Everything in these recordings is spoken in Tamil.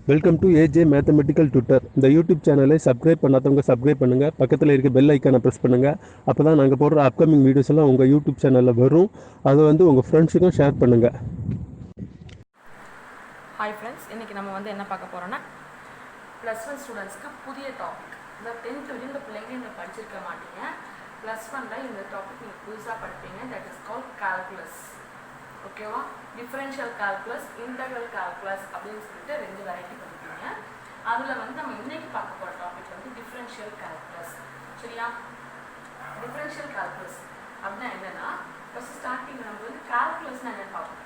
Welcome to AJ mathematical tutor. இந்த யூடியூப் சேனலை சப்ஸ்கிரைப் பண்ணாதவங்க சப்ஸ்கிரைப் பண்ணுங்கள். பக்கத்தில் இருக்க பெல் ஐக்கானை ப்ரெஸ் பண்ணுங்கள். அப்போ தான் நாங்கள் போடுற அப்கமிங் வீடியோஸ் எல்லாம் உங்கள் யூடியூப் சேனலில் வரும். அதை வந்து உங்கள் ஃப்ரெண்ட்ஸுக்கும் ஷேர் பண்ணுங்கள். ஹாய் ஃப்ரெண்ட்ஸ், இன்றைக்கி நம்ம வந்து என்ன பார்க்க போகிறோன்னா +1 ஸ்டூடெண்ட்ஸ்க்கு புதிய டாபிக். இந்த 10th வரையும் இந்த பிள்ளைங்க நீங்கள் படிச்சிருக்க மாட்டீங்க. +1ல் இந்த டாபிக் நீங்கள் புதுசாக படிப்பீங்க. That is call calculus. ஓகேவா? டிஃபரன்ஷியல் கால்குலஸ், இன்டெக்ரல் கால்குலஸ் அப்படின்னு சொல்லிட்டு 2 வெரைட்டி படிப்பீங்க. அதில் வந்து நம்ம இன்னைக்கு பார்க்க போகிற டாபிக் வந்து டிஃபரன்ஷியல் கால்குலஸ். சரியா? டிஃபரன்ஷியல் கால்குலஸ் அப்படின்னா என்னென்னா, ஃபஸ்ட்டு ஸ்டார்டிங்கில் நம்ம வந்து கால்குலஸ்னால் என்னென்னு பார்ப்போம்.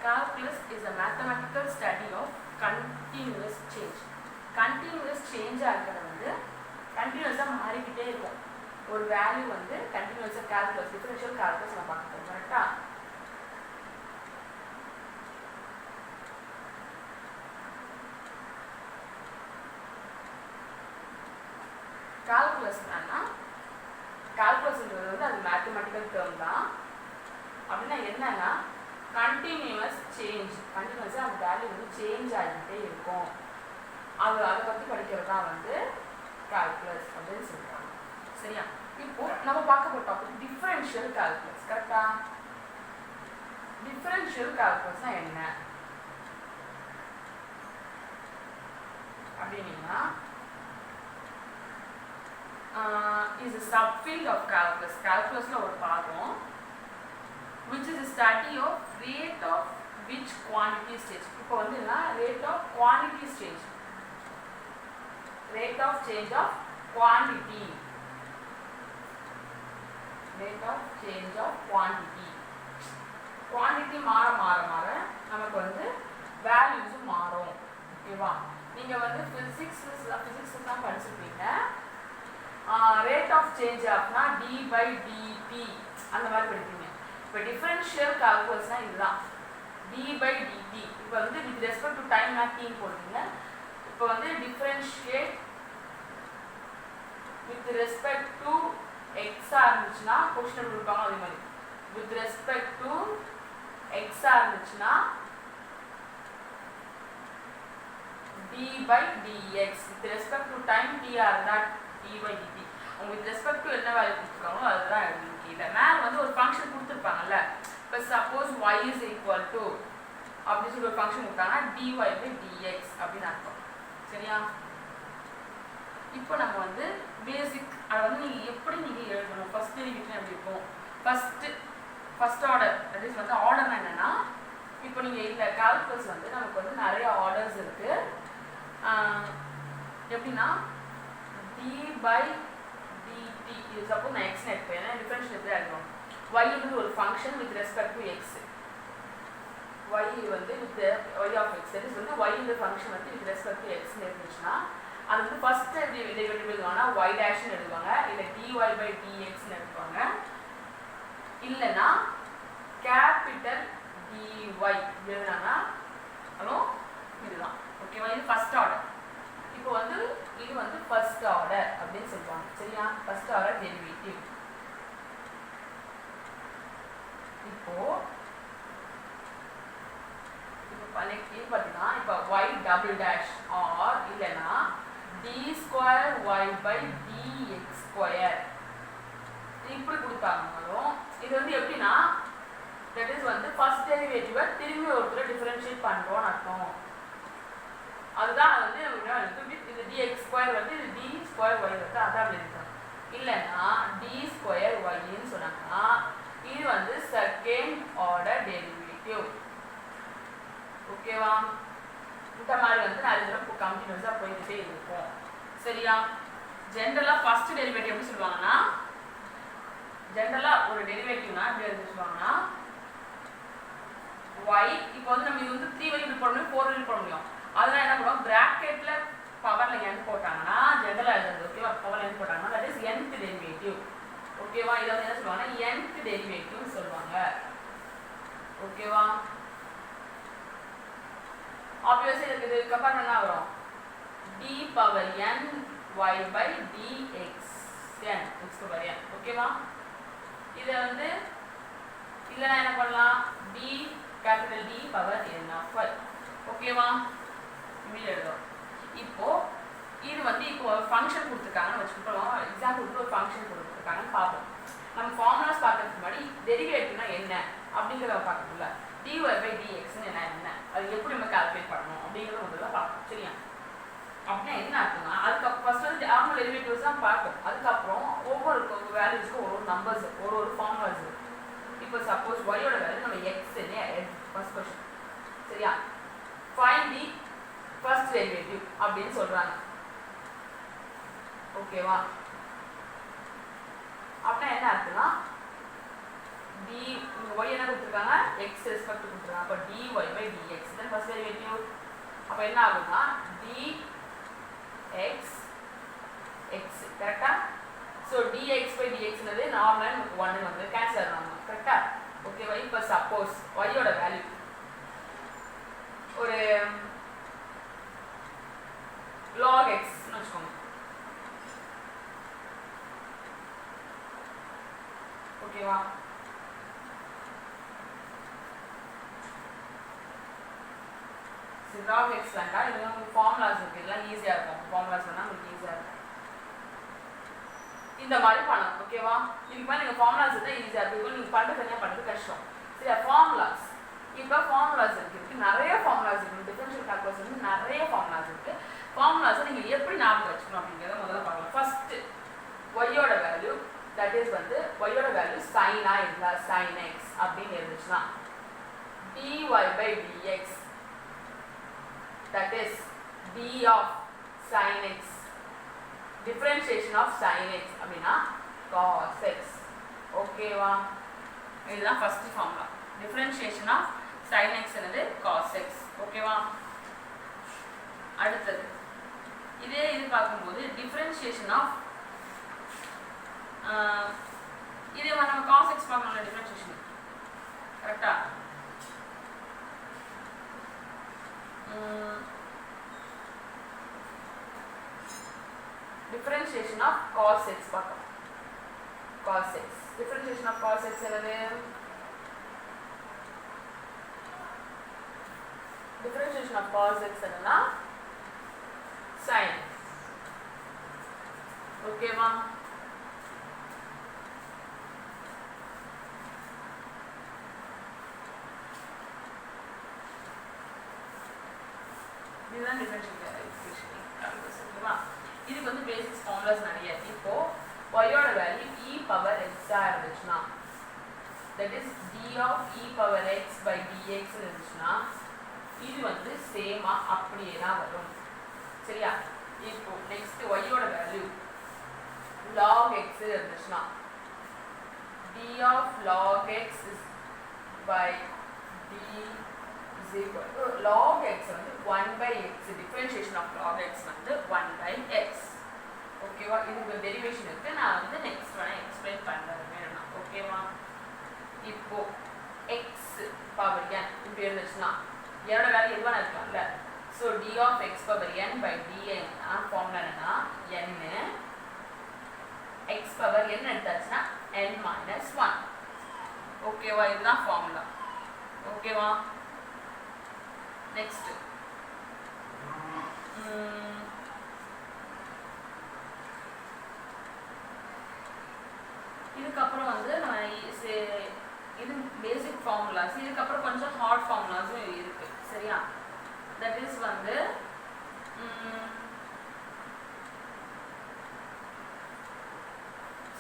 Calculus is a mathematical study of continuous change. Continuous change ஆகிறது வந்து கண்டினியூஸாக மாறிக்கிட்டே இருக்கும். ஒரு வேல்யூ வந்து கண்டினியூஸாக கால்குலஸ், டிஃபரன்ஷியல் கால்குலஸ் நம்ம பார்க்க போகிறோம். கரெக்டாக? கால்குலஸ் என்னன்னா, கால்குலஸ்ன்றது வந்து அது மேத்தமெட்டிக்கல் டேர்ம் தான். அப்படின்னா என்னன்னா, கண்டினியூஸ் சேஞ்ச், கண்டினியூஸாக அந்த வேல்யூ வந்து சேஞ்ச் ஆகிக்கிட்டே இருக்கும். அதை பற்றி படிக்கிறது தான் வந்து கால்குலஸ் அப்படின்னு சொல்கிறாங்க. சரியா? இப்போ நம்ம பார்க்க போகிற டாபிக் டிஃபரன்ஷியல் கால்குலஸ். கரெக்டா? டிஃபரன்ஷியல் கால்குலஸ்னால் என்ன அப்படின்னா, is a subfield of calculus. கால்குலஸ்ல ஒரு பாகம், which is a study of rate of which quantity change. இப்போ வந்து என்ன, rate of quantity change, rate of change of quantity, rate of change of quantity. quantity மாற மாற மாற நமக்கு வந்து வேல்யூஸ் மாறும். ஓகேவா? நீங்க வந்து பிசிக்ஸ் தான் படிச்சிருப்பீங்க. ரேட் ஆஃப் சேஞ்ச் ஆஃப்னா d/dt அந்த மாதிரி படிப்பீங்க. இப்போ டிஃபரன்ஷியல் கால்குலஸ்னா இதுதான், d/dt. இப்போ வந்து வித் ரெஸ்பெக்ட் டு டைம் நான் t போடுறீங்க. இப்போ வந்து differentiate with respect to x இருந்துச்சுன்னா கொஸ்டின் கொடுப்பாங்க. அதே மாதிரி வித் ரெஸ்பெக்ட் டு x இருந்துச்சுன்னா d/dx. With respect to time t இருந்தா d/dt. அவங்க வித் ரெஸ்பெக்ட் டு என்ன வேல்யூ கொடுத்துருக்காங்களோ அதுதான் எழுதிருக்கு. இல்லை மேலே வந்து ஒரு ஃபங்க்ஷன் கொடுத்துருப்பாங்கல்ல. இப்போ suppose y is equal to அப்படி சொல்லி ஒரு ஃபங்க்ஷன் கொடுத்தாங்கன்னா dy/dx அப்படின்னு அர்த்தம். சரியா? இப்போ நம்ம வந்து பேசிக் அதை வந்து நீங்கள் எப்படி நீங்கள் எழுதணும், ஃபர்ஸ்ட் டெரிவேட்டிவ் எப்படி இருக்கும், ஃபர்ஸ்ட் ஆர்டர். தட் இஸ் வந்து ஆர்டர்னா என்னென்னா, இப்போ நீங்கள் இந்த கால்குலஸ் வந்து நமக்கு வந்து நிறைய ஆர்டர்ஸ் இருக்குது. எப்படின்னா d/dt. இது சப்போஸ் நான் எக்ஸ் எடுப்பேன், ஏன்னா டிஃபரன்ஷியல் எப்படி ஆகிடும். y வந்து ஒரு function with respect to X, y வந்து with y of X. That is வந்து y இந்த ஃபங்க்ஷன் வந்து வித் ரெஸ்பெக்ட் டு எக்ஸ்னு இருந்துச்சுன்னா அது வந்து ஃபர்ஸ்ட் டெரிவேட்டிவ் எழுதுவாங்கன்னா y டேஷ்னு எழுதுவாங்க, இல்லை dy/dxன்னு எழுதுவாங்க. இல்லைன்னா கேபிட்டல் dy எழுதுனாங்கன்னா அதுவும் இதுதான். ஓகேவா? இது ஃபர்ஸ்ட் ஆர்டர். இப்போ வந்து இது வந்து ஃபர்ஸ்ட் ஆர்டர் அப்படின்னு சொல்லுவாங்க. சரியா? First order derivative. இப்போ பார்த்தீங்கன்னா இப்போ y டபுள் டேஷ் ஆர் இல்லைன்னா d²y/dx² இப்படி கொடுத்தாங்களும் இது வந்து எப்படின்னா, தட் இஸ் வந்து ஃபர்ஸ்ட் டெரிவேட்டிவை திரும்பி ஒருத்தர் டிஃபரன்ஷியேட் பண்ணுறோன்னு அர்த்தம். அதுதான் வந்து இது dx² வந்து இது d²y வந்து அதான் அப்படி இருக்கும். இல்லைன்னா d²yன்னு சொன்னாங்கன்னா இது வந்து செகண்ட் ஆர்டர் டெரிவேட்டிவ். ஓகேவா? இந்த மாதிரி வந்து நிறைய தடவை கண்டினியூஸாக போய்கிட்டே இருக்கும். சரியா? ஜென்ரலாக ஃபர்ஸ்ட் டெரிவேட்டிவ் எப்படி சொல்லுவாங்கன்னா, ஜென்ரலாக ஒரு டெரிவேட்டிவ்னா எப்படி எழுதி சொல்லுவாங்கன்னா y. இப்போ வந்து நம்ம இது வந்து 3 வரைக்கும் போட முடியும், 4 வரைக்கும் போட முடியும். அதெல்லாம் என்ன பண்ணுவோம், பிராக்கெட்டில் பவரில் n போட்டாங்கன்னா ஜென்ரலாக எழுதுறது. ஓகேவா? பவரில் n போட்டாங்கன்னா தட் இஸ் nth டெரிவேட்டிவ். ஓகேவா? இதை வந்து என்ன சொல்லுவாங்கன்னா nth டெரிவேட்டிவ்னு சொல்லுவாங்க. ஓகேவா? ஆப்வியஸாக இதுக்கு கம்பேர் பண்ணா வரும் d⁻ny/dxn. இதை வந்து இல்லைன்னா என்ன பண்ணலாம், d capital D power n of y. ஓகேவா? இப்படி எழுதுவோம். ஃபங்க்ஷன் கொடுத்துருக்காங்கன்னு வச்சுக்கோங்க. எக்ஸாம்பிளுக்கு ஒரு ஃபங்க்ஷன் கொடுத்துருக்காங்கன்னு பார்ப்போம். நம்ம ஃபார்முலாஸ் பார்க்கறதுக்கு முன்னாடி டெரிவேட்டிவ்னா என்ன அப்படிங்கிறத பார்க்கணும்ல. dy by dxன்னு என்ன, அது எப்படி நம்ம கால்குலேட் பண்ணணும் அப்படிங்கிறத முதல்ல பார்க்கணும். சரியா? அப்படின்னா என்ன ஆகுதுன்னா, அதுக்கு ஃபர்ஸ்ட் வந்து நார்மல் டெரிவேட்டிவ்ஸ் தான் பார்க்கணும். அதுக்கப்புறம் ஒவ்வொரு வேல்யூஸ்க்கும் ஒரு நம்பர்ஸ், ஒரு ஃபார்முலாஸ் இருக்கு. இப்போ சப்போஸ் y-ஓட வேல்யூ நம்ம x ஃபர்ஸ்ட் क्वेश्चन. சரியா? ஃபைண்ட் தி ஃபர்ஸ்ட் டெரிவேட்டிவ் அப்படின்னு சொல்றாங்க. ஓகேவா? அப்படின்னா என்ன ஆகுதுன்னா, y என்ன கொடுத்துருக்காங்க, x ரெஸ்பெக்ட் கொடுத்துருக்காங்க. அப்போ dy by dx தான் ஃபர்ஸ்ட் டெரிவேட்டிவ். அப்போ என்ன ஆகுதுன்னா dx x கரெக்டா? ஸோ dx by dxன்றது நார்மலாக நமக்கு 1 வந்து கேன்சல் ஆகும். கரெக்டா? ஓகேவா? இப்போ சப்போஸ் y-ஓட வேல்யூ ஒரு log x ன்னு வச்சுக்கோங்க. ஓகேவா? log x வேண்டாம், இது உங்களுக்கு ஃபார்முலாஸ் இருக்கு, இதெல்லாம் ஈஸியாக இருக்கும். ஃபார்முலாஸ் வேணா உங்களுக்கு ஈஸியாக இருக்கும். இந்த மாதிரி பண்ணணும். ஓகேவா? இதுக்கு மேலே நீங்கள் ஃபார்முலாஸ் இருந்தால் ஈஸியாக இருக்கும். நீங்கள் பண்ணுறது தனியாக பண்ணுறது கஷ்டம். சரி, ஃபார்முலாஸ் இப்போ ஃபார்முலாஸ் இருக்கு, நிறைய ஃபார்முலாஸ் இருக்கு. டிஃபரன்ஷியல் கால்குலஸ் வந்து நிறைய ஃபார்முலாஸ் இருக்கு. ஃபார்முலாஸை நீங்கள் எப்படி ஞாபகம் வச்சுக்கணும் அப்படிங்கிறத முதல்ல பார்க்கலாம். ஃபர்ஸ்ட் y-ஓட வேல்யூ, தட் இஸ் வந்து y-ஓட வேல்யூ சைனா இருந்தா sin x அப்படின்னு இருந்துச்சுன்னா dy by dx that is d of sin x, differentiation of sin x அப்படின்னா cos x. ஓகேவா? இதுதான் first formula. differentiation of sin x என்னது cos x. ஓகேவா? அடுத்தது இதே இது பார்க்கும்போது differentiation of இதே நம்ம cos x பார்க்கணும்ல, differentiation கரெக்டா? differentiation of cos x பார்க்கலாம். cos x, differentiation of cos x என்னது? differentiation of cos x என்னன்னா sin. ஓகேவா? இதுதான் டிஃபரன்ஷியல் ஈக்குவேஷன். ஓகேவா? இதுக்கு வந்து பேசிக்ஸ் ஃபார்முலாஸ் நிறைய. இப்போ y-ஓட வேல்யூ e பவர் x ஆ இருந்துச்சுன்னா, that is d of e power x by dx இருந்துச்சுன்னா இது வந்து சேமா அப்படியே தான் வரும். சரியா? இப்போ நெக்ஸ்ட் y-ஓட வேல்யூ log x இருந்துச்சுன்னா d of log x is by d is equal to log x வந்து 1 by x. differentiation of log x வந்து 1 by x. ஓகேவா? இதுக்கு டெரிவேஷன் இருக்கு, நான் வந்து நெக்ஸ்ட் வேணா எக்ஸ்பிளைன் பண்றேன் வேணும்னா. ஓகேவா? இப்போ x பவர் n இப்படி இருந்துச்சுன்னா என்னோட வேல்யூ எதுவாக இருக்கலாம்ல. So d of x power n by dn formula என்னன்னா n x power n எடுத்தாச்சுன்னா n minus 1. ஓகேவா? இதுதான் ஃபார்முலா. ஓகேவா? நெக்ஸ்ட் இதுக்கப்புறம் வந்து நம்ம இது பேசிக் ஃபார்முலாஸ். இதுக்கப்புறம் கொஞ்சம் ஹார்ட் ஃபார்முலாஸும் இருக்கு. சரியா? தட் இஸ் வந்து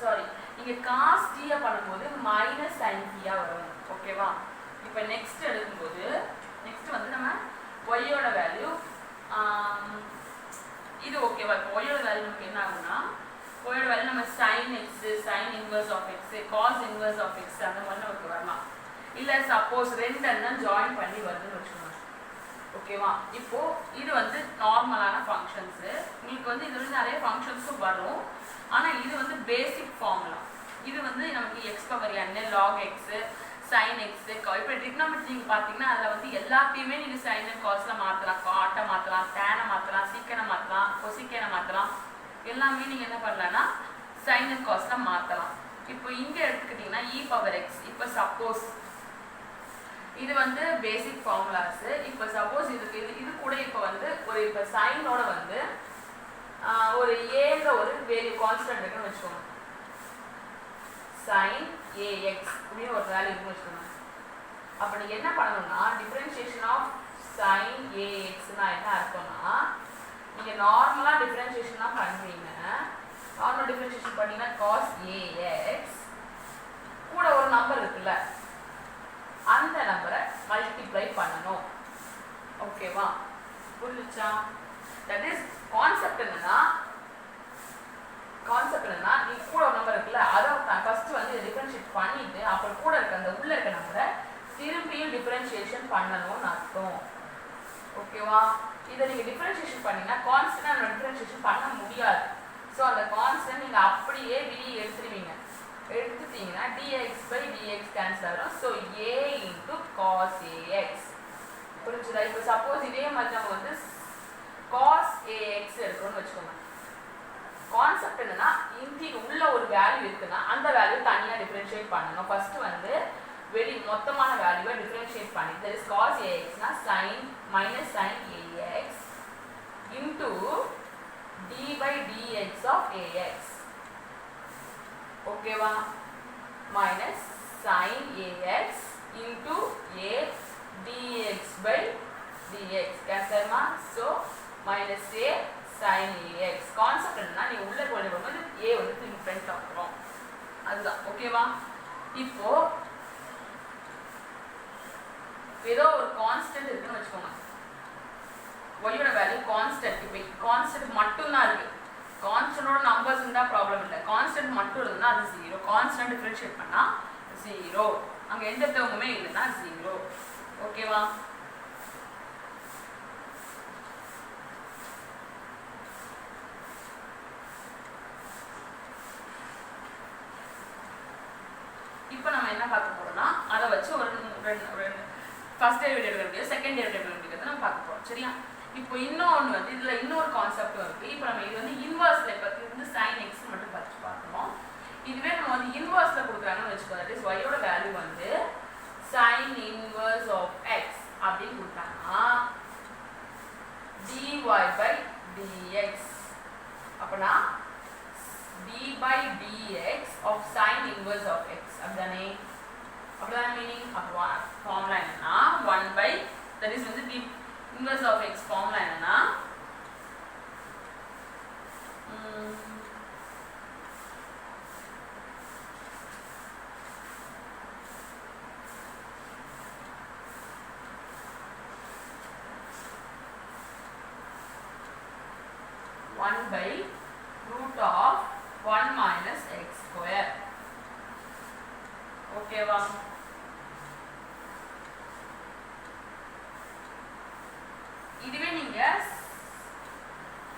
சாரி, இங்கே காஸ் டீயை பண்ணும்போது மைனஸ் சைன் டீயாக வரும். ஓகேவா? இப்போ நெக்ஸ்ட் எடுக்கும்போது நெக்ஸ்ட் வந்து நம்ம ஒய்யோட வேல்யூ இது ஓகேவா? இப்போ ஒய்யோட வேல்யூ நமக்கு என்ன ஆகுதுன்னா, ஒய்யோட வேல்யூ நம்ம sine X, sine inverse of X, cos inverse of X அந்த மாதிரி நமக்கு வரலாம். இல்லை சப்போஸ் ரெண்டு எண்ணம் ஜாயின் பண்ணி வருதுன்னு வச்சுக்கோங்க. ஓகேவா? இப்போ இது வந்து நார்மலான ஃபங்க்ஷன்ஸு. உங்களுக்கு வந்து இது வந்து நிறைய ஃபங்க்ஷன்ஸும் வரும். ஆனால் இது வந்து பேசிக் ஃபார்முலா. இது வந்து நமக்கு X power n log x sin x. இப்போ ட்ரிக்னாமெட்ரி நீங்கள் பார்த்தீங்கன்னா அதில் வந்து எல்லாத்தையுமே நீங்கள் சைன் அண்ட் காஸில் மாற்றலாம். காட்டை மாற்றலாம், டேனை மாற்றலாம், சீக்கனை மாற்றலாம், கொசிக்கனை மாற்றலாம். எல்லாமே நீங்கள் என்ன பண்ணலான்னா சைன் அண்ட் காஸில் மாற்றலாம். இப்போ இங்கே எடுத்துக்கிட்டிங்கன்னா இ பவர் எக்ஸ். இப்போ சப்போஸ் இது வந்து பேசிக் ஃபார்முலாஸு. இப்போ சப்போஸ் இதுக்கு இது கூட இப்போ வந்து ஒரு இப்போ சைனோட வந்து ஒரு ஏங்கிற ஒரு வேல்யூ கான்ஸ்டன்ட் இருக்குன்னு வச்சுக்கோங்க. sin ax அப்படின்னு ஒரு வேல்யூ இருக்குன்னு வச்சுக்கோங்க. அப்போ நீங்கள் என்ன பண்ணணும்னா டிஃபரன்ஷியேஷன் ஆஃப் sin axனா என்ன அர்த்தம்னா நீங்கள் நார்மலாக டிஃபரன்ஷியேஷன் தான் பண்ணுவீங்க. நார்மல் டிஃபரன்ஷியேஷன் பண்ணீங்கன்னா cos ax கூட ஒரு நம்பர் இருக்குல்ல அந்த நம்பரை மல்டிப்ளை பண்ணணும். ஓகேவா? புரிஞ்சுச்சா? தட் இஸ் கான்செப்ட் என்னன்னா நீ கூட ஒரு நம்பர் இருக்குல்ல அதை ஃபர்ஸ்ட் வந்து டிஃபரன்ஷியேட் பண்ணிட்டு அப்புறம் கூட இருக்க அந்த உள்ள இருக்க நம்பரை திரும்பியும் டிஃபரன்ஷியேஷன் பண்ணணும்னு அர்த்தம். ஓகேவா? இதை நீங்கள் டிஃபரன்ஷியேஷன் பண்ணீங்கன்னா கான்ஸ்டன்ட் டிஃபரன்ஷியேஷன் பண்ண முடியாது. ஸோ அந்த கான்ஸ்டன்ட் நீங்கள் அப்படியே வெளியே எடுத்துட்டீங்கன்னா dx by dx கேன்சல் ஆகும். So a into cos ax. புரிஞ்சுதா? இப்போ சப்போஸ் இதே மாதிரி நம்ம வந்து cos ax எடுக்கணும்னு வச்சுக்கோங்க. கான்செப்ட் என்னன்னா உள்ள ஒரு வேல்யூ இருக்குன்னா அந்த வேல்யூ தனியாக டிஃபரன்ஷியேட் பண்ணணும். ஃபர்ஸ்ட் வந்து மொத்தமான வேல்யூவை டிஃபரன்ஷியேட் பண்ணி that is cos axனா sin minus sin ax into d by dx of ax. ஓகேவா? minus sin ax into a dx by dx கேன்சல்மா. So minus a sin ax. Concept என்னன்னா நீ உள்ள கொண்டு வரும்போது a வந்து திரும்பி ஃப்ரண்ட் ஆகும். அதுதான். ஓகேவா? இப்போ ஏதோ ஒரு கான்ஸ்டன்ட் இருக்குன்னு வச்சுக்கோங்க. ஒய்யோட வேல்யூ கான்ஸ்டன்ட். இப்போ கான்ஸ்டன்ட் மட்டும்தான் இருக்கு. கான்ஸ்டன்டோட நம்பர்ஸ் இருந்தால் ப்ராப்ளம் இல்லை. கான்ஸ்டன்ட் மட்டும் இருந்ததுன்னா அது 0. கான்ஸ்டன்ட் டிஃபரன்ஷியேட் பண்ணால் 0. அங்கே எந்த டேர்முமே இல்லைன்னா 0. ஓகேவா? இப்போ நம்ம என்ன பார்க்க போறோம்னா அதை வச்சு ஒரு ஃபர்ஸ்ட் டெரிவேட்டிவ் எடுக்கிறது செகண்ட் டெரிவேட்டிவ் எடுக்கிறது நம்ம பார்க்க போறோம். சரியா? இப்போ இன்னொன்று வந்து இதில் இன்னொரு கான்செப்டும் இருக்குது. இப்போ நம்ம இது வந்து இன்வர்ஸில் இப்போ வந்து sin x மட்டும் பார்க்கணும். இதுவே நம்ம வந்து இன்வர்ஸில் கொடுக்குறாங்கன்னு வச்சுக்கோங்க. தட் இஸ் ஒய்யோட வேல்யூ வந்து sin inverse of x அப்படின்னு கொடுத்தாங்கன்னா dy by dx. அப்போனா d by dx of sin inverse of x. அப்படிதானே? அப்படிதான் மீனிங். அப்போ ஃபார்முலா என்னன்னா 1 by that is வந்து d inverse of x formula என்னன்னா one by root of 1 minus x square. ஓகேவா? இதுவே நீங்க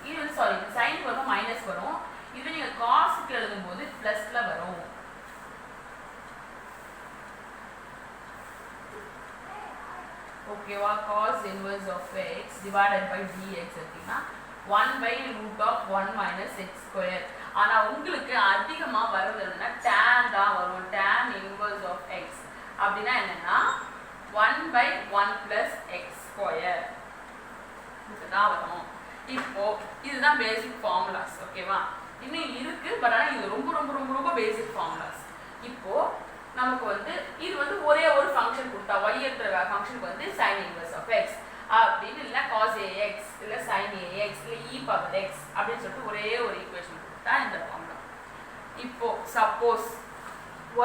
இது சாரி sin வரும் மைனஸ் வரும். இதுவே நீங்க cos க்கு எழுதும்போது பிளஸ்ல வரும். ஓகேவா? cos inverse of x divided by dx அப்படினா 1 by root of 1 minus x square. ஆனா உங்களுக்கு அதிகமா வரது என்னன்னா tan தான் வரும். tan inverse of x அப்படினா என்னன்னா 1 by 1 plus x square. இதுதான் வரும். இப்போ இதுதான் பேசிக் ஃபார்முலாஸ். ஓகேவா? இன்னும் இருக்கு பட் ஆனால் இது ரொம்ப ரொம்ப ரொம்ப ரொம்ப பேசிக் ஃபார்முலாஸ். இப்போ நமக்கு வந்து இது வந்து ஒரே ஒரு ஃபங்க்ஷன் கொடுத்தா y என்ற ஃபங்க்ஷனுக்கு வந்து sin inverse of x அப்படின்னு இல்லை cos ax இல்லை sin ax இல்லை e power x அப்படின்னு சொல்லிட்டு ஒரே ஒரு ஈக்குவேஷன் கொடுத்தா இந்த ஃபார்முலா. இப்போ சப்போஸ்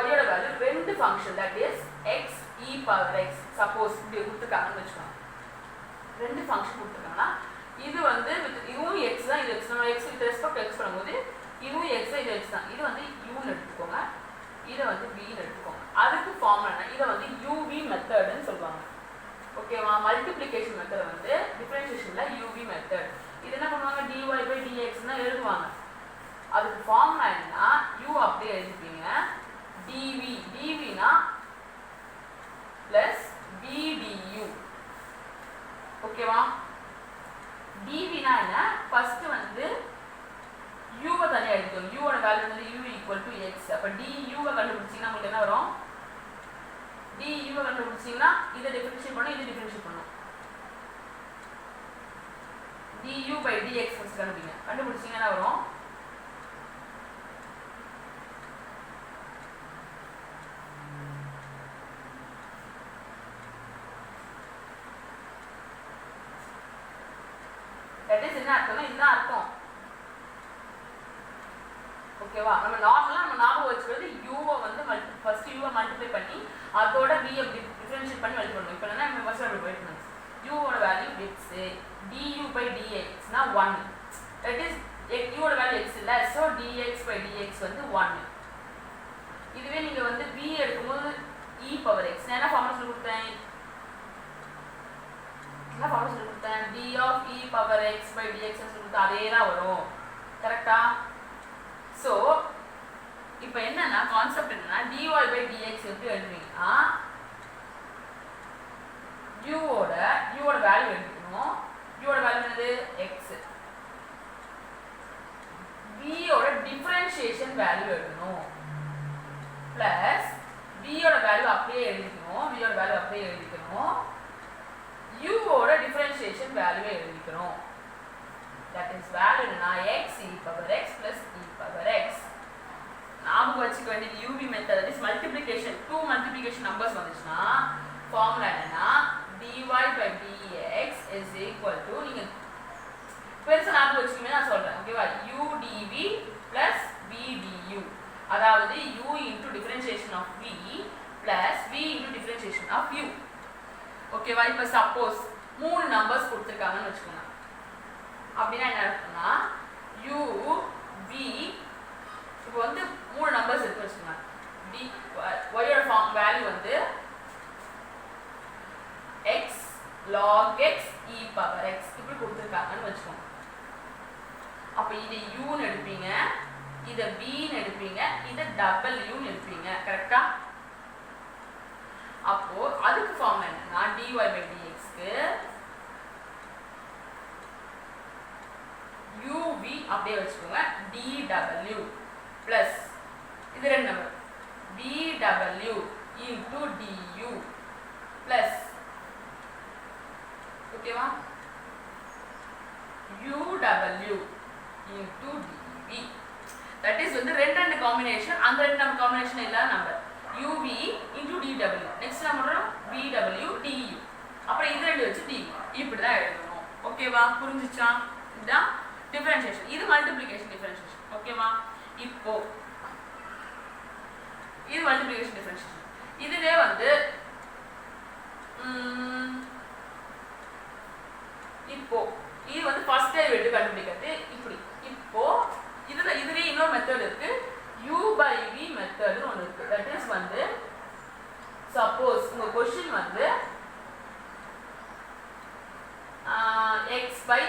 y ஓட வேல்யூ ரெண்டு function that is x e power x suppose இப்படி கொடுத்துருக்காங்கன்னு வச்சுக்கோங்க. ரெண்டு ஃபங்க்ஷன் கொடுத்துருக்காங்கன்னா இது வந்து இதுவும் x தான் இது x நம்ம x வித் ரெஸ்பெக்ட் x பண்ணும்போது இதுவும் x இது x தான். இது வந்து u ன்னு எடுத்துக்கோங்க. இதை வந்து v ன்னு எடுத்துக்கோங்க. அதுக்கு ஃபார்முலா என்ன? இதை வந்து uv மெத்தட்னு சொல்லுவாங்க. ஓகேவா? மல்டிப்ளிகேஷன் மெத்தட் வந்து டிஃபரன்ஷியேஷன்ல uv மெத்தட். இது என்ன பண்ணுவாங்க? dy by dx ன்னு எழுதுவாங்க. அதுக்கு ஃபார்முலா என்னன்னா u அப்படியே எழுதிப்பீங்க. dv dvனா plus vdu. ஓகேவா? dvனா என்ன? ஃபர்ஸ்ட் வந்து u வை தனியா எடுத்துக்கோங்க. u ஓட வேல்யூ வந்து u ஈக்குவல் டு x. அப்ப du வை கண்டுபிடிச்சீங்கன்னா உங்களுக்கு என்ன வரும்? du வை கண்டுபிடிச்சீங்கன்னா இதை டிஃபரன்ஷியேட் பண்ணணும், இதை டிஃபரன்ஷியேட் பண்ணணும். du du by dx first கண்டுபிடிங்க. கண்டுபிடிச்சீங்கன்னா வரும் that is என்ன அர்த்தம்னா இதுதான் அர்த்தம். ஓகேவா? நம்ம நார்மலா நம்ம ஞாபகம் வச்சுக்கிறது u-வை வந்து ஃபர்ஸ்ட் u-வை மல்டிப்ளை பண்ணி அதோட v-யை டிஃபரன்ஷியேட் பண்ணி மல்டிப்ளை பண்ணணும். இப்போ என்ன நம்ம ஃபர்ஸ்ட் நம்ம வெயிட் பண்ணணும். u-ஓட value x, du by dx னா 1. that is u-ஓட வேல்யூ x இல்ல, so dx by dx வந்து 1. இதுவே நீங்க வந்து v எடுக்கும்போது e power x நான் என்ன ஃபார்முலா சொல்லி கொடுத்தேன்? என்ன ஃபார்முலா சொல்லி கொடுத்தேன்? d of e power x by dx சொல்லி கொடுத்தா அதே தான் வரும். கரெக்ட்டா? சோ இப்போ என்னன்னா கான்செப்ட் என்னன்னா dy by dx எப்படி எழுதுவீங்கன்னா u-ஓட வேல்யூ எடுக்கணும். u-ஓட வேல்யூ என்னது? x. v-ஓட டிஃபரன்ஷியேஷன் வேல்யூ எடுக்கணும். பிளஸ் v-ஓட வேல்யூ அப்படியே எழுதிக்கணும். v-ஓட வேல்யூ அப்படியே எழுதிக்கணும். u-ஓட டிஃபரன்ஷியேஷன் வேல்யூவை எழுதிக்கணும். தட் இஸ் வேல்யூ என்னன்னா x e power x plus e power x. ஞாபகம் வச்சுக்க வேண்டியது uv method, that is multiplication. 2 multiplication numbers வந்துச்சுன்னா ஃபார்முலா என்னன்னா dy by dx is equal to நீங்க பெருசா ஞாபகம் வச்சுக்கீங்க நான் சொல்றேன். ஓகேவா? u dv plus v du. அதாவது u into differentiation of v plus v into differentiation of u. ஓகேவா? இப்போ சப்போஸ் 3 நம்பர்ஸ் கொடுத்திருக்காங்கன்னு வெச்சுக்கோங்க. அப்படினா என்ன அர்த்தம்னா u v இப்போ வந்து 3 நம்பர்ஸ் இருக்கு வெச்சுக்கோங்க. d y ஓட ஃபார்ம் வேல்யூ வந்து x log x e power x இப்படி கொடுத்திருக்காங்கன்னு வெச்சுக்கோங்க. அப்ப இத u ன்னு எடுப்பீங்க, இத v ன்னு எடுப்பீங்க, இத w ன்னு எடுப்பீங்க. கரெக்ட்டா? அப்போ அதுக்கு ஃபார்முலா என்னன்னா dy by dx க்கு uv அப்படியே வெச்சுக்கோங்க, dw plus இது ரெண்டு number vw into du plus ஓகேவா uw into dv. that is வந்து ரெண்டு காம்பினேஷன், அந்த ரெண்டு நம்ம காம்பினேஷன் இல்லாத number uv into dw. Next நம்ம vw du. அப்புறம் இது ரெண்டு வச்சு dv. இப்படி தான் எழுதணும். ஓகேவா? புரிஞ்சுச்சா? இதுதான் டிஃபரன்ஷியேஷன். இது மல்டிப்ளிகேஷன் டிஃபரன்ஷியேஷன். ஓகேவா? இப்போ இது மல்டிப்ளிகேஷன் டிஃபரன்ஷியேஷன். இதுவே வந்து இப்போ இது வந்து ஃபர்ஸ்ட் டெரிவேட்டிவ் கண்டுபிடிக்கிறது இப்படி. இப்போ இதுலயே இன்னொரு மெத்தட் இருக்கு, u by v மெத்தட்னு ஒன்னு இருக்கு. தட் இஸ் வந்து சப்போஸ் உங்க क्वेश्चन வந்து x by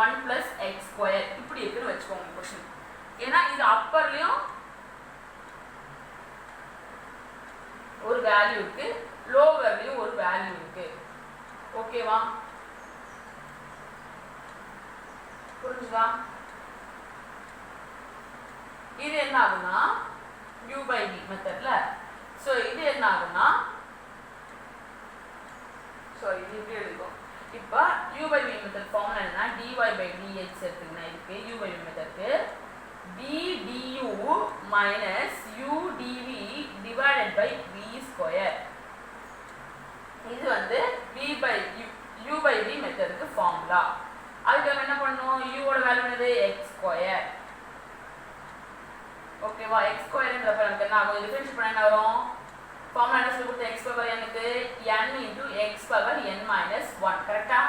1 plus x square இப்படி இருக்குன்னு வெச்சுக்கோங்க क्वेश्चन. ஏனா இது அப்பர்லயும் ஒரு வேல்யூ இருக்கு, லோவர்லயும் ஒரு வேல்யூ இருக்கு. ஓகேவா? புரிஞ்சுதா? இது என்ன ஆகும்னா u by v மெத்தட்ல சோ இது என்ன ஆகும்னா இது இப்படி எழுதுவோம். இப்போ u by v method formula என்னன்னா dy by dx எடுத்துக்கினா இருக்கு u by v மெத்தட்க்கு v du minus u dv divided by v square. இது வந்து u by v மெத்தட்க்கு ஃபார்முலா. அதுக்கு நம்ம என்ன பண்ணனும்? u ஓட வேல்யூ என்னது? x square. ஓகேவா? x squareன்றப்ப நமக்கு என்ன ஆகும்? டிஃபரன்ஷியேட் பண்ணா என்ன வரும்? ஃபார்முலா என்ன சொல்லி கொடுத்த? x பவர் எனக்கு n into x power n minus 1. கரெக்ட்டா?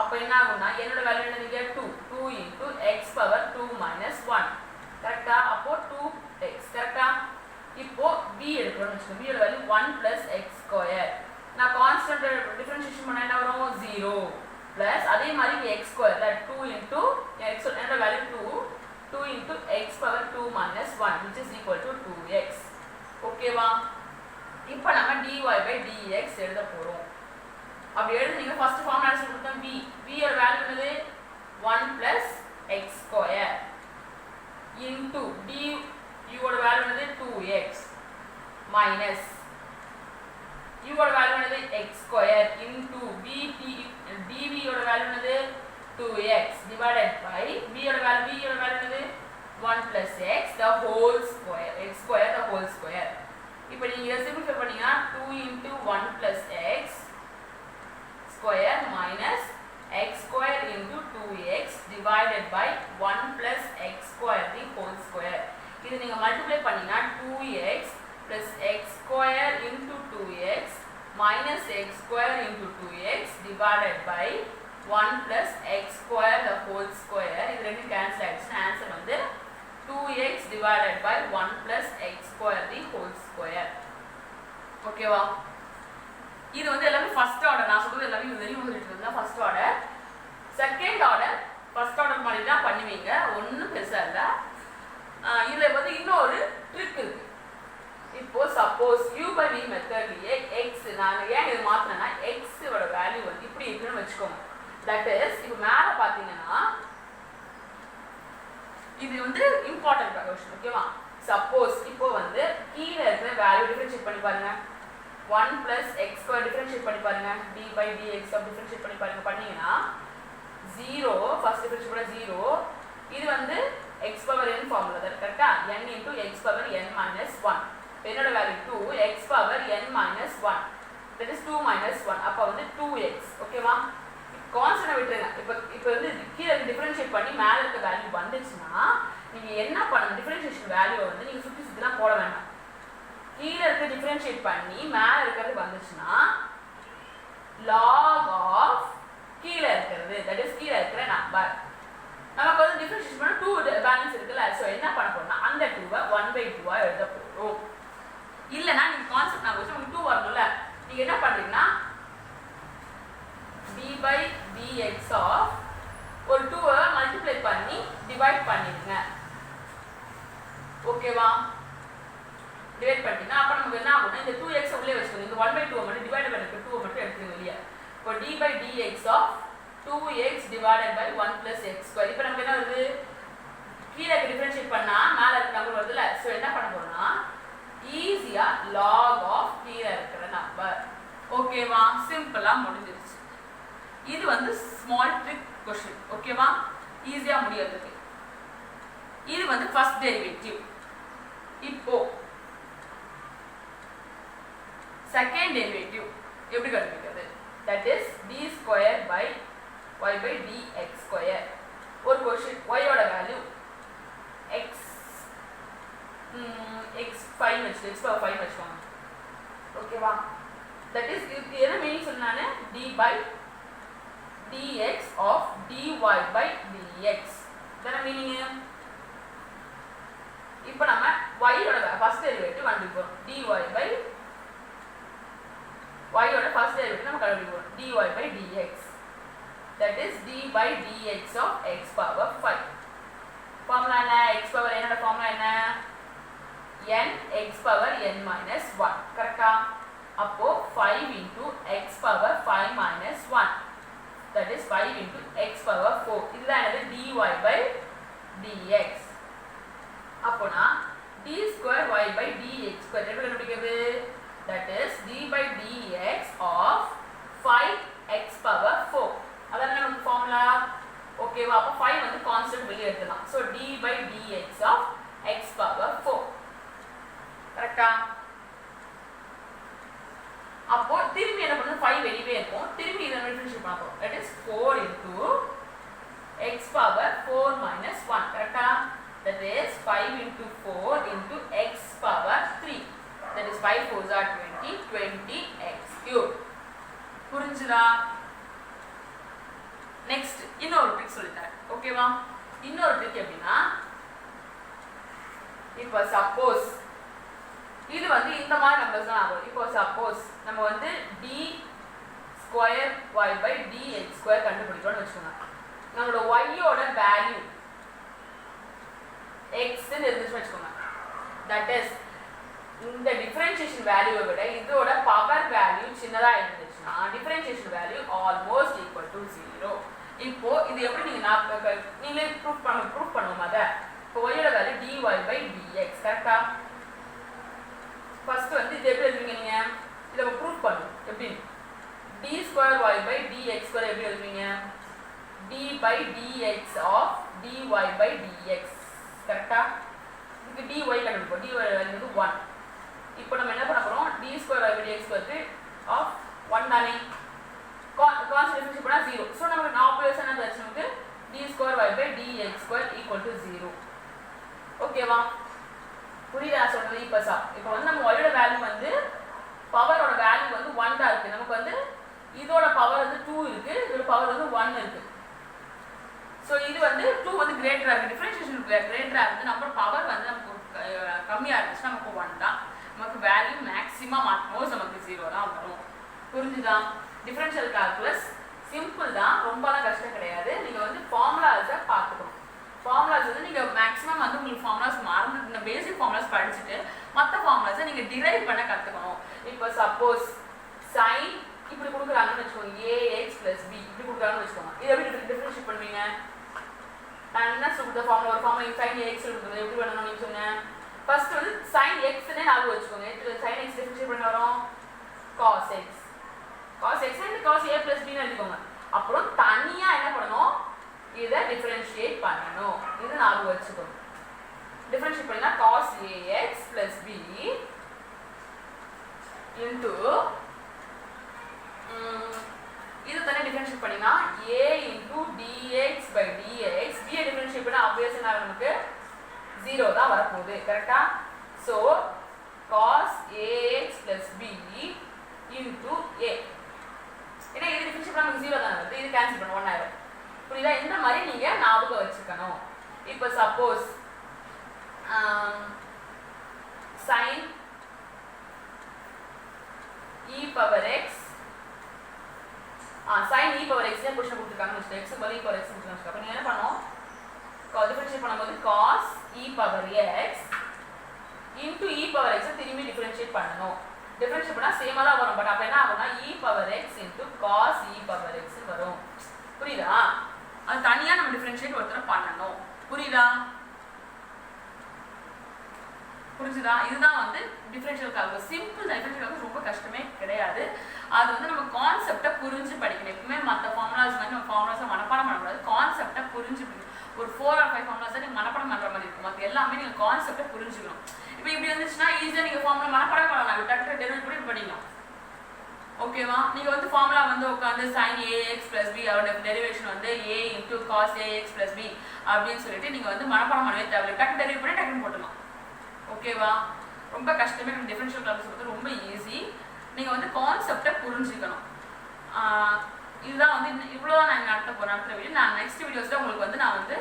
அப்ப என்ன ஆகும்னா என்னோட வேல்யூ என்னது? 2 into x பவர் 2 minus 1. கரெக்ட்டா? அப்போ 2x. கரெக்ட்டா? இப்போ v எடுக்கணும்னு வெச்சுக்கோங்க. v ஓட வேல்யூ 1 plus x square. நான் கான்ஸ்டன்ட் டிஃபரன்ஷியேஷன் பண்ணா என்ன வரும்? 0 plus அதே மாதிரி x square ல 2 into x என்னோட value 2 into x power 2 minus 1 which is equal to 2x. ஓகேவா? இப்போ நம்ம dy by dx எழுத போறோம். அப்படி எழுதுனீங்க ஃபர்ஸ்ட் ஃபார்முலா என்ன கொடுத்தோம்? v ஓட வேல்யூ என்னது? 1 plus x square into du ஓட வேல்யூ என்னது? 2x minus u ஓட வேல்யூ என்னது? x square into dv ஓட வேல்யூ என்னது? 2x 2x divided by b யோட வேல்யூ என்னது 1 plus x the whole square x square the whole square. இப்போ நீங்க சிம்பிளிஃபை பண்ணீங்கன்னா 2 into 1 plus x square minus x square into 2x divided by 1 plus x square the whole square. இது நீங்க மல்டிப்ளை பண்ணீங்கன்னா 2x plus x square into 2x minus x square into 2x divided by 1 plus x square the whole square. இது ரெண்டு கேன்சல் ஆயிடுச்சு. ஆன்சர் வந்து 2x divided by 1 plus x square the whole square. ஓகேவா? இது வந்து எல்லாமே ஃபர்ஸ்ட் ஆர்டர். நான் சொல்றது எல்லாமே இது வரையும் சொல்லிட்டு இருந்தா first order. Second order first order மாதிரி தான் பண்ணுவீங்க. ஒன்றும் பெருசா இல்லை. இதுல வந்து இன்னொரு ட்ரிக் இருக்கு. இப்போ suppose u by v மெத்தட்லயே x நான் ஏன் இது மாத்துறேன்னா x ஓட வேல்யூ வந்து இப்படி இருக்குன்னு வெச்சுக்கோங்க. தட் இஸ் இப்போ மேல பாத்தீங்கன்னா இது வந்து இம்பார்ட்டன்ட் क्वेश्चन. ஓகேவா? சப்போஸ் இப்போ வந்து கீழ இருக்கிற வேல்யூ டிஃபரன்ஷியேட் பண்ணி பாருங்க. 1 plus x square டிஃபரன்ஷியேட் பண்ணி பாருங்க. d by dx டிஃபரன்ஷியேட் பண்ணி பாருங்க. பண்ணீங்கன்னா 0 ஃபர்ஸ்ட் டிஃபரன்ஷியேட் பண்ணா 0. இது வந்து x power n ஃபார்முலா தான் கரெக்ட்டா? n into x power n minus 1. என்னோட value 2 x power n minus 1. that is 2 minus 1. அப்ப வந்து 2x. ஓகேவா? கான்ஸ்டன்ட் விட்டுருங்க. இப்போ வந்து கீழ டிஃபரன்ஷியேட் பண்ணி மேல இருக்க வேல்யூ வந்துச்சுனா நீங்க என்ன பண்ணணும்? டிஃபரன்ஷியேஷன் வேல்யூவை வந்து நீங்க சுத்தி சுத்திலாம் போட வேண்டாம். கீழ இருக்க டிஃபரன்ஷியேட் பண்ணி மேல இருக்கிறது வந்துச்சுனா log of கீழ இருக்கிறது that is கீழ இருக்கிற நம்பர் நமக்கு வந்து டிஃபரன்ஷியேட் பண்ண 2 பேலன்ஸ் இருக்குல்ல. சோ என்ன பண்ண போறோம்னா அந்த 2வை 1/2 ஆ எழுத போறோம். இல்லனா நீங்க கான்செப்ட் நான் வச்சு உங்களுக்கு 2 வரணும்ல. நீங்க என்ன பண்றீங்கன்னா d by dx of ஒரு 2வை மல்டிப்ளை பண்ணி டிவைட் பண்ணிடுங்க. ஓகேவா? டிவைட் பண்ணிட்டீங்கன்னா அப்ப நமக்கு என்ன ஆகும்னா இந்த 2x உள்ளே வச்சுக்கோங்க. இந்த 1/2 மட்டும் டிவைட் பண்ணிட்டு 2 மட்டும் எடுத்துங்க வெளிய. இப்போ d by dx of 2x divided by 1 plus x square. இப்போ நமக்கு என்ன வருது? கீழ டிஃபரன்ஷியேட் பண்ணா மேல இருக்க நம்பர் வருதுல. சோ என்ன பண்ண போறோம்னா ஈஸியா log of கீழ இருக்கிற நம்பர். ஓகேவா? சிம்பிளா முடிஞ்சிருச்சு. இது வந்து ஸ்மால் ட்ரிக் क्वेश्चन. ஓகேவா? ஈஸியா முடியறது. இது வந்து ஃபர்ஸ்ட் டெரிவேட்டிவ். இப்போ செகண்ட் டெரிவேட்டிவ் எப்படி கண்டுபிடிக்கிறது? that is d square by y by dx square. ஒரு क्वेश्चन y ஓட வேல்யூ x 5 x power 5 வெச்சுக்கோங்க. ஓகேவா? that is இது என்ன மீனிங் சொன்னானே d by dx of dy by dx. என்ன மீனிங்? இப்போ நம்ம y ஓட ஃபர்ஸ்ட் டெரிவேட்டிவ் கண்டுபிடிப்போம். dy by y ஓட ஃபர்ஸ்ட் டெரிவேட்டிவ் நம்ம கண்டுபிடிப்போம். dy by dx. that is d by dx of x power 5. Formula என்ன? x power n ஓட ஃபார்முலா என்ன? n x power n minus 1. கரெக்ட்டா? அப்போ 5 into x power 5 minus 1. that is 5 into x power 4. இதுதான் என்னது? dy by dx. அப்போனா d square y by dx square எப்படி கண்டுபிடிக்கிறது? that is d by dx of 5x power 4. அதானே நமக்கு ஃபார்முலா. ஓகேவா? அப்ப 5 வந்து கான்ஸ்டன்ட் வெளிய எடுத்துலாம். So d by dx of x power 4. கரெக்ட்டா? அப்போ திரும்பி என்ன பண்ணனும்? 5 வெளியவே இருக்கும். திரும்பி இத டிஃபரன்ஷியேட் பண்ண போறோம். that is 4 into x power 4 minus 1. கரெக்ட்டா? that is 5 into 4 into x power 3. that is 5 4s are 20 20x cube. புரிஞ்சுதா? நெக்ஸ்ட் இன்னொரு ட்ரிக் சொல்லிட்டேன். ஓகேவா? இன்னொரு ட்ரிக் எப்படின்னா இப்போ சப்போஸ் இது வந்து இந்த மாதிரி நம்பர்ஸ் தான் ஆகும். இப்போ சப்போஸ் நம்ம வந்து d square y by dx square கண்டுபிடிக்கணும்னு வெச்சுக்கோங்க. நம்மளோட y ஓட வேல்யூ x ன்னு இருந்துச்சு வெச்சுக்கோங்க. that is இந்த டிஃபரன்ஷியேஷன் வேல்யூவை விட இதோட பவர் வேல்யூ சின்னதா இருந்துச்சுன்னா differentiation value almost equal to 0. இப்போ இது எப்படி நீங்களே ப்ரூஃப் பண்ணுவோம். அத இப்போ y ஓட வேல்யூ dy by dx. கரெக்ட்டா? ஃபர்ஸ்ட் வந்து இது எப்படி எழுதுவீங்க? நீங்க இத ப்ரூஃப் பண்ணுங்க. எப்படி d square y by dx square எப்படி எழுதுவீங்க? d dy by dx of dy by dx. கரெக்டா? இதுக்கு dy கண்டுபிடிப்போம். dy வந்து 1. இப்போ நம்ம என்ன பண்ண போறோம்? d square by dx க்கு of 1 தானே. கான்ஸ்டன்ட் டிஃபரன்ஷியேட் பண்ணா 0. சோ நமக்கு ஆப்ரேஷன் என்ன ஆச்சு? நமக்கு d square y by dx square equal to 0. ஓகேவா? புரியுதா சொல்றது? இப்போ வந்து நம்ம y ஓட வேல்யூ வந்து பவரோட வேல்யூ வந்து 1 தான் இருக்கு. நமக்கு வந்து இதோட பவர் வந்து 2 இருக்கு, இதோட பவர் வந்து 1 இருக்கு. சோ இது வந்து 2 வந்து கிரேட்டரா இருக்கு, டிஃபரன்ஷியேஷன் கிரேட்டரா இருக்கு. நம்ம பவர் வந்து நமக்கு கம்மியா இருந்துச்சு, நமக்கு 1 தான். நமக்கு வேல்யூ மேக்ஸிமம் ஆல்மோஸ்ட் நமக்கு 0 தான் வரும். புரிஞ்சுதா? டிஃபரன்ஷியல் கால்குலஸ் சிம்பிள் தான், ரொம்பலாம் கஷ்டம் கிடையாது. நீங்க வந்து ஃபார்முலாஸை பார்த்துக்கணும். ஃபார்முலாஸ் வந்து நீங்க மேக்ஸிமம் வந்து உங்களுக்கு ஃபார்முலாஸ் மறந்து இந்த பேசிக் ஃபார்முலாஸ் படிச்சுட்டு மற்ற ஃபார்முலாஸை நீங்க டிரைவ் பண்ண கற்றுக்கணும். இப்போ சப்போஸ் sin இப்படி கொடுக்குறாங்கன்னு வச்சுக்கோங்க, ax + b இப்படி கொடுக்குறாங்கன்னு வச்சுக்கோங்க. இதை எப்படி டிஃபரன்ஷியேட் பண்ணுவீங்க? நான் என்ன சொல்ற ஃபார்முலா ஒரு ஃபார்முலா sin x கொடுக்குறது எப்படி பண்ணணும் நீங்க சொன்னேன். ஃபர்ஸ்ட் வந்து sin x னே ஞாபகம் வச்சுக்கோங்க. sin x டிஃபரன்ஷியேட் பண்ண வரோம் cos x. cos x and cos a + b ன்னு எழுதிக்கோங்க. அப்புறம் தனியா என்ன பண்ணணும்? இதை டிஃபரன்ஷியேட் பண்ணணும். இது ஞாபகம் வச்சுக்கோங்க. டிஃபரன்ஷியேட் பண்ணா cos ax + b into இது தனியா டிஃபரன்ஷியேட் பண்ணினா a into dx by dx. b I differentiate பண்ணா obviously நமக்கு 0 தான் வர போகுது. கரெக்ட்டா? So cos ax + b into a. ஏன்னா இது டிஃபரன்ஷியேட் பண்ணா நமக்கு 0 தான் வருது. இது கேன்சல் பண்ண 1 ஆயிடும். புரியுதா? இந்த மாதிரி நீங்க ஞாபகம் வச்சுக்கணும். இப்போ suppose sin e power x sin e power x னு क्वेश्चन கொடுத்திருக்காங்க. x க்கு பதிலா e power x னு கொடுத்திருக்காங்க. அப்ப நீங்க என்ன பண்ணனும்? டிஃபரன்ஷியேட் பண்ணும்போது cos e power x into e power x திரும்பி டிஃபரன்ஷியேட் பண்ணனும். டிஃபரன்ஷியேட் பண்ணா சேமா தான் வரும். பட் அப்ப என்ன ஆகும்னா e power x into cos e power x வரும். புரியுதா? அது தனியா நம்ம டிஃபரன்ஷியேட் ஒருத்தர பண்ணனும். புரியுதா? புரிஞ்சுதா? இதுதான் வந்து differential calculus. Simple differential calculus ரொம்ப கஷ்டமே கிடையாது. அது வந்து நம்ம கான்செப்டை புரிஞ்சு படிக்கணும். எப்பவுமே மற்ற ஃபார்முலாஸ் வந்து நம்ம ஃபார்முலாஸை மனப்பாடம் பண்ணக்கூடாது, கான்செப்டை புரிஞ்சு படிக்கணும். ஒரு 4 or 5 ஃபார்முலாஸ் நீங்க மனப்பாடம் பண்ற மாதிரி இருக்கும். மற்ற எல்லாமே நீங்க கான்செப்டை புரிஞ்சுக்கணும். இப்போ இப்படி வந்துச்சுன்னா ஈஸியா நீங்க ஃபார்முலா மனப்பாடம் பண்ணலாம், டக்கு டெரிவேட் பண்ணி படிக்கலாம். ஓகேவா? நீங்க வந்து ஃபார்முலா வந்து உட்கார்ந்து sin ax + b அதோட டெரிவேஷன் வந்து a into cos ax + b அப்படின்னு சொல்லிட்டு நீங்க வந்து மனப்பாடம் பண்ணவே தேவையில்லை, டக்கு டெரிவேட் பண்ணி டக்குன்னு போட்டுக்கலாம். ஓகேவா? ரொம்ப கஷ்டமே நம்ம டிஃபரன்ஷியல் கால்குலஸ் வந்து ரொம்ப ஈஸி. நீங்க வந்து கான்செப்டை புரிஞ்சுக்கணும். இதுதான் வந்து இவ்வளவுதான் நான் நடத்துற வீடியோ. நான் நெக்ஸ்ட் வீடியோஸ்ல உங்களுக்கு வந்து நான் வந்து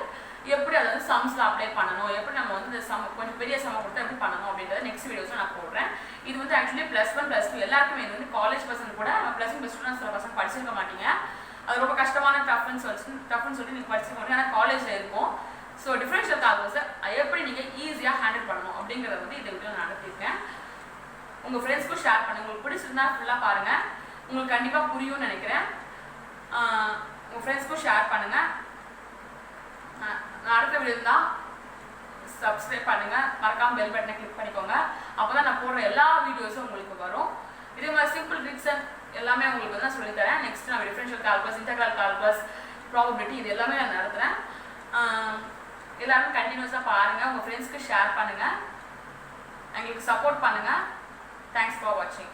எப்படி அதை வந்து சம்ஸ்ல அப்ளை பண்ணணும், எப்படி நம்ம வந்து இந்த சம் கொஞ்சம் பெரிய சம் கொடுத்தா எப்படி பண்ணணும் அப்படின்றத நெக்ஸ்ட் வீடியோஸ்ல நான் போடுறேன். இது வந்து ஆக்சுவலி +1 +2 எல்லாருக்குமே இது வந்து காலேஜ் பசங்க கூட +1 +2 சில பசங்க படிச்சிருக்க மாட்டீங்க. அது ரொம்ப கஷ்டமான டஃப்னு சொல்லிட்டு நீங்க படிச்சிருக்க மாட்டீங்க, ஆனால் காலேஜ்ல இருக்கும். ஸோ டிஃபரன்ஷியல் கால்குலஸை எப்படி நீங்கள் ஈஸியாக ஹேண்டில் பண்ணணும் அப்படிங்கிறத வந்து இந்த வீடியோ நான் நடத்திருக்கேன். உங்கள் ஃப்ரெண்ட்ஸ்க்கும் ஷேர் பண்ணுங்கள். உங்களுக்கு பிடிச்சிருந்தா ஃபுல்லாக பாருங்கள், உங்களுக்கு கண்டிப்பாக புரியும்னு நினைக்கிறேன். உங்கள் ஃப்ரெண்ட்ஸ்க்கும் ஷேர் பண்ணுங்கள். நான் அடுத்த வீடியோ தான் சப்ஸ்கிரைப் பண்ணுங்கள், மறக்காமல் பெல் பட்டனை கிளிக் பண்ணிக்கோங்க. அப்போ தான் நான் போடுற எல்லா வீடியோஸும் உங்களுக்கு வரும். இதே மாதிரி சிம்பிள் ட்ரிக்ஸ் எல்லாமே உங்களுக்கு வந்து நான் சொல்லித்தரேன். நெக்ஸ்ட் நான் differential calculus, integral calculus, probability இது எல்லாமே நான் நடத்துகிறேன். எல்லாரும் கண்டினியூஸாக பாருங்கள், உங்கள் ஃப்ரெண்ட்ஸ்க்கு ஷேர் பண்ணுங்கள், எங்களுக்கு சப்போர்ட் பண்ணுங்கள். தேங்க்ஸ் ஃபார் வாட்சிங்.